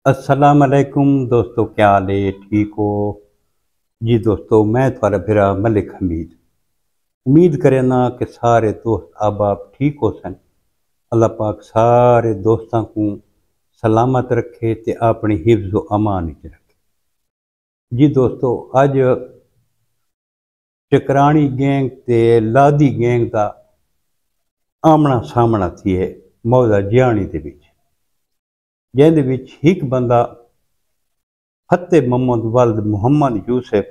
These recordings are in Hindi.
अस्सलाम वालेकुम दोस्तों, क्या हाल है? ठीक हो जी? दोस्तों, मैं थोड़ा फिरा मलिक हमीद उम्मीद करे ना कि सारे दोस्त आप ठीक हो सन। अल्लाह पाक सारे दोस्तों को सलामत रखे ते अपनी हिफ्ज़ व अमान च रखे। जी दोस्तों, अज टकरानी गैंग ते लादी गैंग का आमना सामना थी है मौजा जियानी दे विच, जिंदे विच एक बंदा फतेह मोहम्मद वल्द मुहम्मद यूसुफ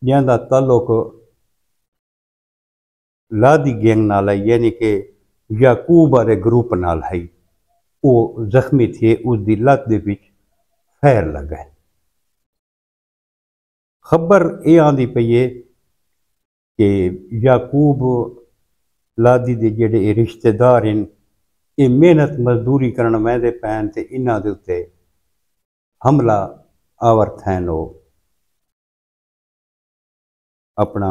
जिंदा ताल्लुक लादी गैंग नाल है, यानी कि याकूब वाले ग्रुप नाल है। वो जख्मी थे, उसकी लत दे विच फैर लगा है। खबर ये आंदी पई है कि याकूब लादी दे जेड़े रिश्तेदार हैं, ये मेहनत मजदूरी करन वैंदे पैन ते इन्हां दे उत्ते हमला आवर थैन वो अपना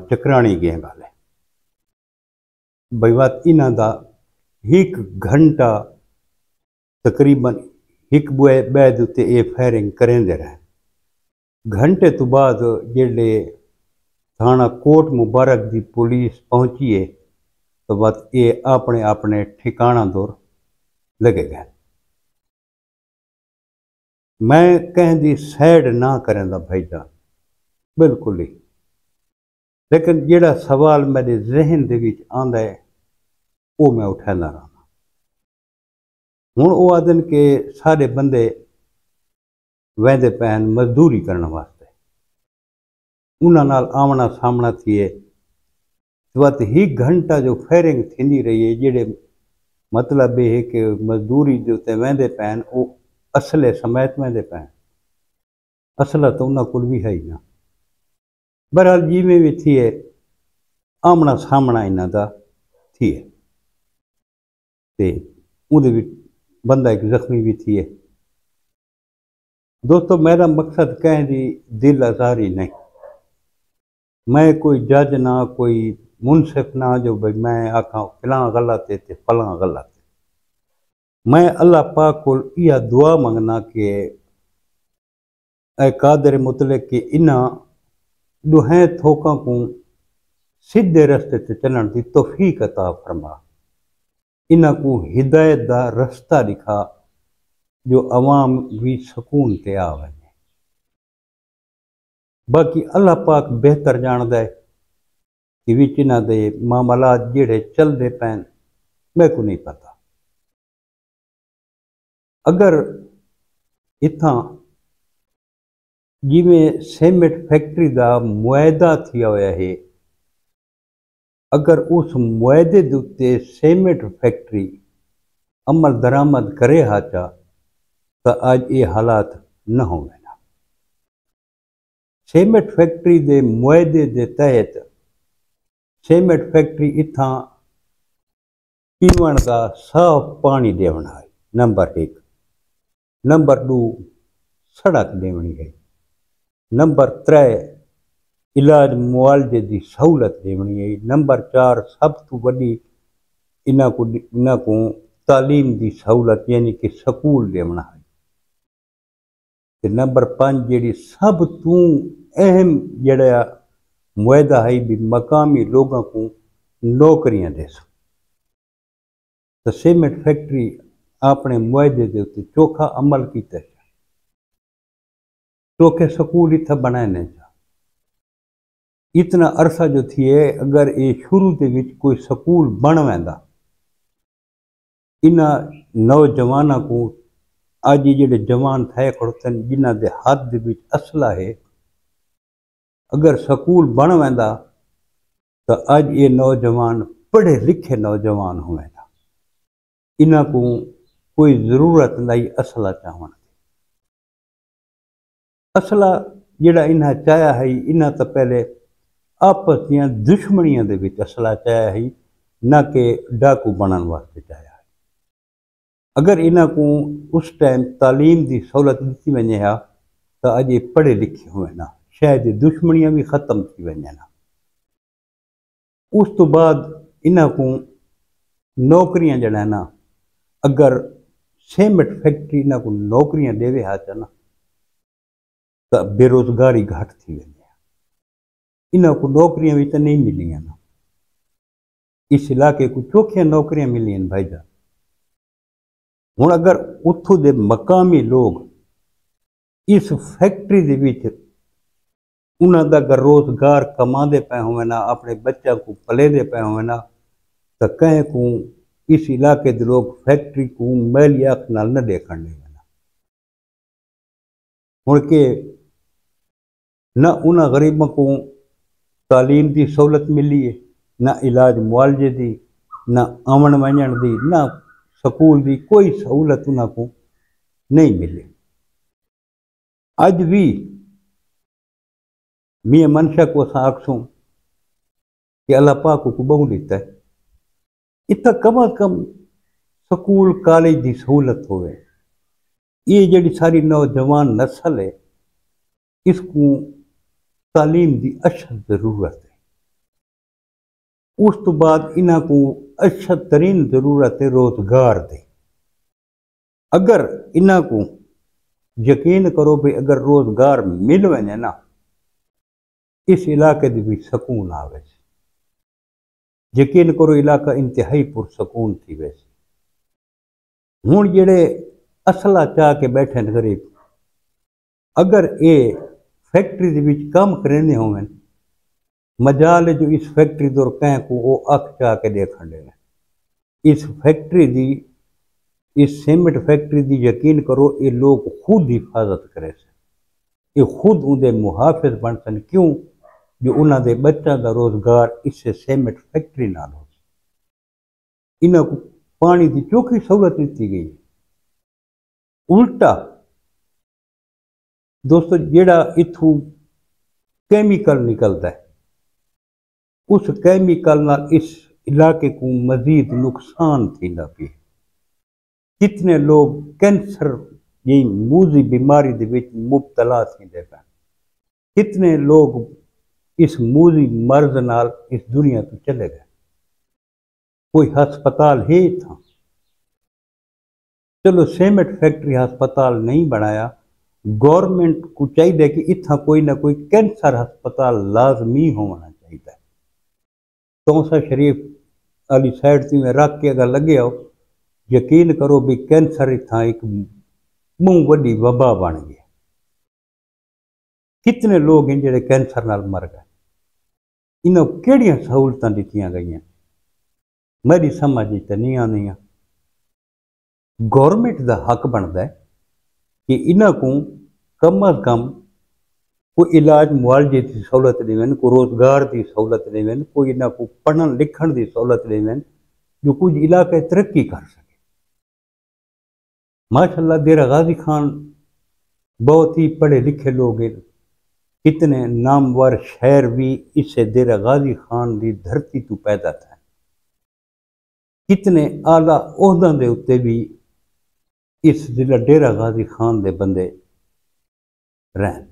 टकरानी गैंग वाले। बईवात इन्हां दा एक घंटा तकरीबन एक बैद उत्ते ये फायरिंग करेंदे रहे। घंटे तो बाद जेड़े थाना कोट मुबारक की पुलिस पहुंची है, तो बस ये अपने अपने ठिकाना दौर लगे गए। मैं कहीं दी सैड ना करें दा भाईजान, बिल्कुल ही। लेकिन जेड़ा सवाल मेरे जहन दे विच आंदा है वो मैं उठाना रहा। हुण वो आदन के सारे बंदे वैंदे पैन मजदूरी करने वास्ते, उन्हां नाल आमना सामना थिए। बस एक घंटा जो फायरिंग थी रही है, जेड़े मतलब ये है कि मजदूरी के उत्ते वैंदे पैन वो असले समेत वैंदे पैन। असला तो उन्होंने कोल भी है ही ना। बहरहाल जिमें भी थी है, आमना सामना इन्हों का थी है ते उहदे विच बंदा एक जख्मी भी थी है। दोस्तों, मेरा मकसद कहीं दी दिल आजारी नहीं। मैं कोई जज ना कोई मुनसिफ ना जो भाई मैं आखा फलां गलत है ते फलां गलत है। मैं अल्लाह पाक को यह दुआ मंगना कि ऐ कादर मुतलक कि इन्हां दुहें थोकां को सीधे रस्ते ते चलण की तौफीक अता फरमा। इन्हां को हिदायत का रस्ता दिखा जो अवाम भी सुकून ते आ वञे। बाकी अल्लाह पाक बेहतर जानदा है कि विच इन्हां दे मामलात जेड़े चलते पैन, मैं को नहीं पता। अगर इत्थां जिमें सीमेंट फैक्ट्री का मुआयदा थिया होया है, अगर उस मुआदे दे उत्ते सीमेंट फैक्ट्री अमल दरामद करे हाचा तो आज ये हालात न होवे। सीमेंट फैक्ट्री के मुआदे के तहत सीमेंट फैक्ट्री इत्थां पीवण का साफ पानी देवना है, नंबर 1। नंबर 2 सड़क देवनी है। नंबर 3 इलाज मुआलजे की सहूलत देवनी है। नंबर 4 सब तो वही इन्हां को तालीम की सहूलत यानी कि स्कूल देवना है। नंबर 5 जी सब तू अहम जड़ा मुआदा है भी मकामी लोगों को नौकरियां दे सो। तो सीमेंट फैक्ट्री अपने मुआदे के उत्ते चोखा अमल किया, चोखे स्कूल इतना बनाने चा। इतना अरसा जो थी है, अगर ये शुरू के विच कोई स्कूल बन वैंदा, इन्हां नौजवानों को अज जेडे जवान थे खड़ोतन जिन्हां दे हाथ दे विच असला है, अगर स्कूल बन वैंदा तो अज ये नौजवान पढ़े लिखे नौजवान होवेगा। इन्हां को कोई जरूरत नहीं असला चाहण। असला जेड़ा इन्हां चाया है, इन्हां तो पहले आपस दियां दुश्मनियां दे विच असला चाया है, ना कि डाकू बनने वास्ते चाया है। अगर इन्हां को उस टाइम तालीम की सहूलत दी वने हा तो अज ये पढ़े लिखे हुए ना, शायद दुश्मनियां भी खत्म थी वने। उस तो बाद इन्हां को नौकरियां जड़ा ना, अगर सीमेंट फैक्ट्री इन्हां को नौकरियां देवे हा च न तो बेरोज़गारी घट थी वेंदी आहे। इन्हां को नौकरियां भी तो नहीं मिलियां न। इस इलाके को चोखियां नौकरियां मिलियां भाईजान। हुण अगर उत्थों दे मकामी लोग इस फैक्ट्री दे विच उन्हां दा अगर रोज़गार कमांदे पे होवे ना, अपने बच्चों को पलेदे पे होवे ना, तो कहीं को इस इलाके के लोग फैक्ट्री को मैली अख नाल न देखण देना। हुण के न उन्हां गरीबों को तालीम की सहूलत मिली है, न इलाज मुआलजे की, न आवन वञण की, न स्कूल की कोई सहूलत उन्हां को नहीं मिली। अज भी मियाँ मनशा को असां आखसूं कि अल्लाह पाक को बहु ॾिता है, इतना कम अज कम स्कूल कॉलेज की सहूलत होवे। ये जी सारी नौजवान नस्ल है, इसको तालीम की अशद जरूरत है। उस तो बाद इन्हां को अशद तरीन जरूरत है रोजगार की। अगर इन्हां को यकीन करो भाई अगर रोजगार मिल वने ना, इस इलाके भी सकून आवे। यकीन करो इलाका इंतहाई पुरसकून थी वैसे। हुण जेड़े असला चाह के बैठे गरीब, अगर ये फैक्ट्री दे विच काम करेंदे होवन, मजाल जो इस फैक्ट्री दौर कहीं को वो अख चाह के देखण दे। इस फैक्ट्री दी, इस सीमेंट फैक्ट्री दी यकीन करो ये लोग खुद हिफाजत करे से, ये खुद उनके मुहाफिज बन सन। क्यों? जो उन्होंने बच्चों का रोजगार इससे सीमेंट फैक्ट्री नाल हो। इन्हों को पानी की चोखी सहूलत दी गई। उल्टा दोस्तों जेड़ा इथू कैमिकल निकलता है, उस कैमिकल नाल इस इलाके को मजीद नुकसान थींदा पिया। कितने लोग कैंसर ये मूजी बीमारी दे विच मुबतला थींदे पे, कितने लोग इस मूजी मर्ज नाल इस दुनिया तो चले गए। कोई हस्पताल है था, चलो सीमेंट फैक्ट्री हस्पताल नहीं बनाया, गवर्नमेंट को चाहिए कि इतना कोई ना कोई कैंसर हस्पताल लाजमी होना चाहिए। तौसा शरीफ वाली साइड में रख के अगर लगे आओ, यकीन करो भी कैंसर इतना एक मुंह वड्डी वबा बन गया। कितने लोग हैं जेडे कैंसर नाल मर गए। इन्हों केड़ियां सहूलतां दित्तियां गईयां मेरी समझ तो नहीं आनी। गवर्नमेंट का हक बनता है कि इन्हों को कम अज कम कोई इलाज मुआलजे की सहूलत देवन, कोई रोजगार की सहूलत देवन, कोई इन्हों को पढ़न लिखण की सहूलत देवन, जो कुछ इलाके तरक्की कर सके। माशाअल्लाह डेरा गाजी खान बहुत ही पढ़े लिखे लोग हैं। कितने नामवर शहर भी इससे डेरा गाजी खान की धरती तो पैदा थे। कितने आला ओहदों के उत्ते भी इस जिला डेरा गाजी खान के बंदे रहन।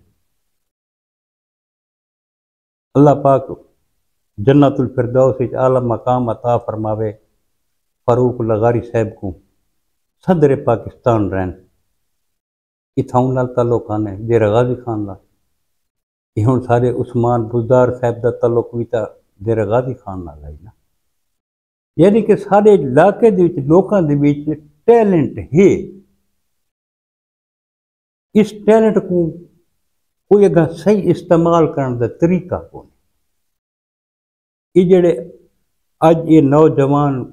अल्लाह पाक जन्नतुल फिरदौस विच आला मकाम अता फरमावे। फारूक लगारी साहब को सदर पाकिस्तान रहन, इथां नाल ताल्लुक है डेरा गाजी खान का। ये हुण सारे उस्मान बुज़दार साहब का ताल्लुक भी तो डेरा गाजी खान नाल है ना। यानी कि सारे इलाके लोगों के बीच टैलेंट है। इस टैलेंट को कोई अगर सही इस्तेमाल करने का तरीका को ये जेड़े अज ये नौजवान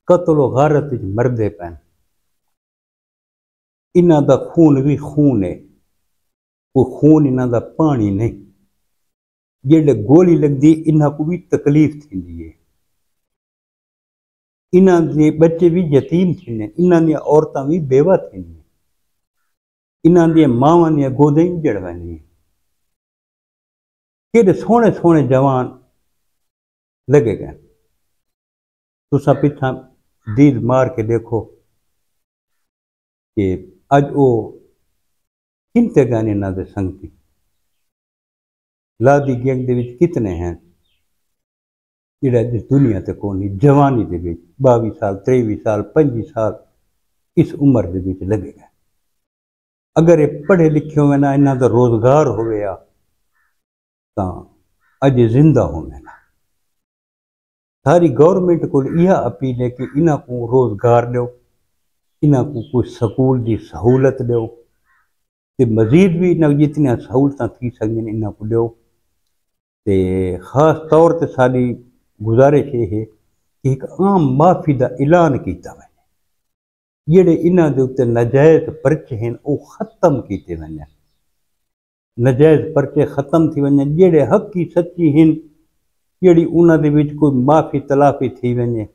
कत्लो गारत मरदे पैन, इन्हां दा खून भी खून है, वो खून इन्हां दा पानी नहीं। जेड़े गोली लगती इन्हां को भी तकलीफ थी है। इन्हां दे बच्चे भी यतीम थींदे, इन्हां दी औरतां भी बेवा थींदियां, इन्हां दी मावां दी गोदें उजड़ वैंदियां। केड़े सोहणे सोहणे जवान लगे गए। तुसां पिछां दीद मार के देखो कि अज वो किनते गए इन्हां दे संगती। लादी गैंग दे विच कितने हैं जेड़ा इस दुनिया ते कोई नहीं। जवानी दे विच 22 साल 23 साल 25 साल इस उम्र दे विच लगेगा। अगर ये पढ़े लिखे होवे ना, इन्हां दा रोजगार होवे आ तां अजे जिंदा होवे ना। सारी गवर्नमेंट को यह अपील है कि इन्हां को रोजगार दो, इन्हां को कोई स्कूल की सहूलत दो, ते मजीद भी इन्हां जितनियां सहूलतां थी सकदियां इन्हां को दो। ते खास तौर ते साडी गुजारिश ये है कि एक आम माफ़ी का ऐलान किया वञे, जिहड़े इन्हां दे उत्ते नाजायज़ परचे हैं वो ख़त्म किए वञनि, नाजायज़ परचे ख़त्म थी वञनि, जिहड़े हक़ी सच्ची हैं, जिहड़ी उन्हां दे विच कोई माफ़ी तलाफ़ी थी वञे।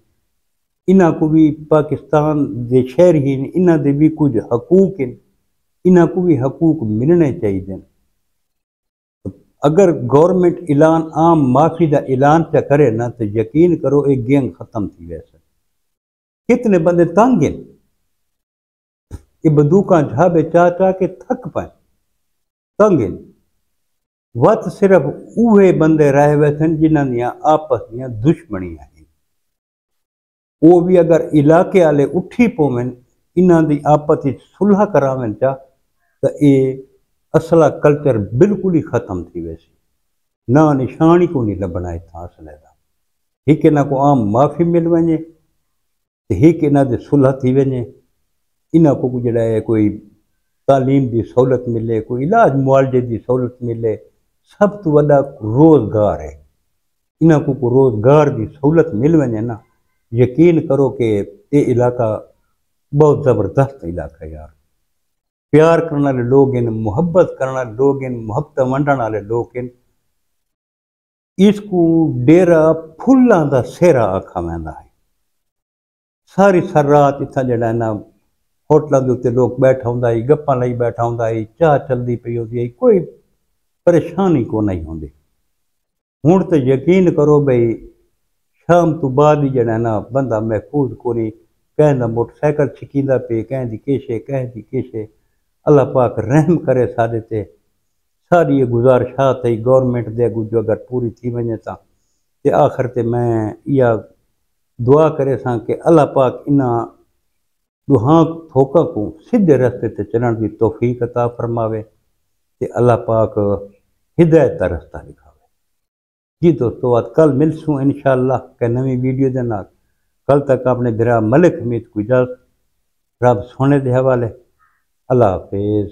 इन्हां को भी पाकिस्तान के शहरी हैं, इन्हां दे भी कुछ हकूक़ हैं, इन्हां को भी हकूक़ मिलने चाहिए। अगर गवर्नमेंट ऐलान आम माफ़ी का ऐलान चा करे ना तो यकीन करो एक गैंग ख़त्म थी वैसे। कितने बंदे तंग हैं, ये बंदूकां झाबे चा चा के थक पाए, तंग हैं। वत सिर्फ उहे बंदे रह वैसन जिन्हां दियां आपस दियां दुश्मनियां हैं। वो भी अगर इलाके वाले उठी पवन इन्हां दी आपस विच सुलह करावन चा तो ये असला कल्चर बिल्कुल ही ख़त्म थी वैसी, ना निशान ही को नहीं लभना इतना असले का। हिक इन्हां को आम माफ़ी मिल वञे तो हिक इन्हां दे सुलह थी वञे, इन्हां को जड़ा है कोई तालीम की सहूलत मिले, कोई इलाज मुआलजे की सहूलत मिले, सब तो वड्डा रोज़गार है। इन्हां को रोज़गार की सहूलत मिल वञे ना, यकीन करो कि ये इलाका बहुत ज़बरदस्त इलाका है यार। प्यार करने वाले लोग हैं, मुहब्बत करने वाले लोग हैं, मुहब्बत वंडण वाले लोग हैं। इसको डेरा फुल्लां दा सेहरा आखा वैंदा है। सारी सर रात इत्थां जड़ा ना होटलों के उत्ते लोग बैठा होंदा है, गप्पां लाई बैठा होंदा है, चाह चलती पई होंदी है, कोई परेशानी को नहीं होंदी। हुण तो यकीन करो भाई शाम तो बाद ही जड़ा ना बंदा महफूज को नहीं, कहें मोटरसाइकिल छिकींदा पे, कहें दी केशे, कहें दी केशे। अल्लाह पाक रहम करे साडे ते। सारी ये गुजारिशात है गवर्नमेंट दे अगू जो अगर पूरी थी वञे ते आखिर ते मैं या दुआ करे सां कि अल्लाह पाक इन्हां दुहां थोका को सीधे रस्ते ते चलण की तौफीक अता फरमावे ते अल्लाह पाक हिदायत का रास्ता दिखावे। जी दोस्तों, आज कल मिलसूँ इंशाअल्लाह के नवी वीडियो दे नाल। कल तक अपने बिरा मलिक हमीद को इजाज़त, रब सोने दे हवाले। अल्लाह हाफिज़।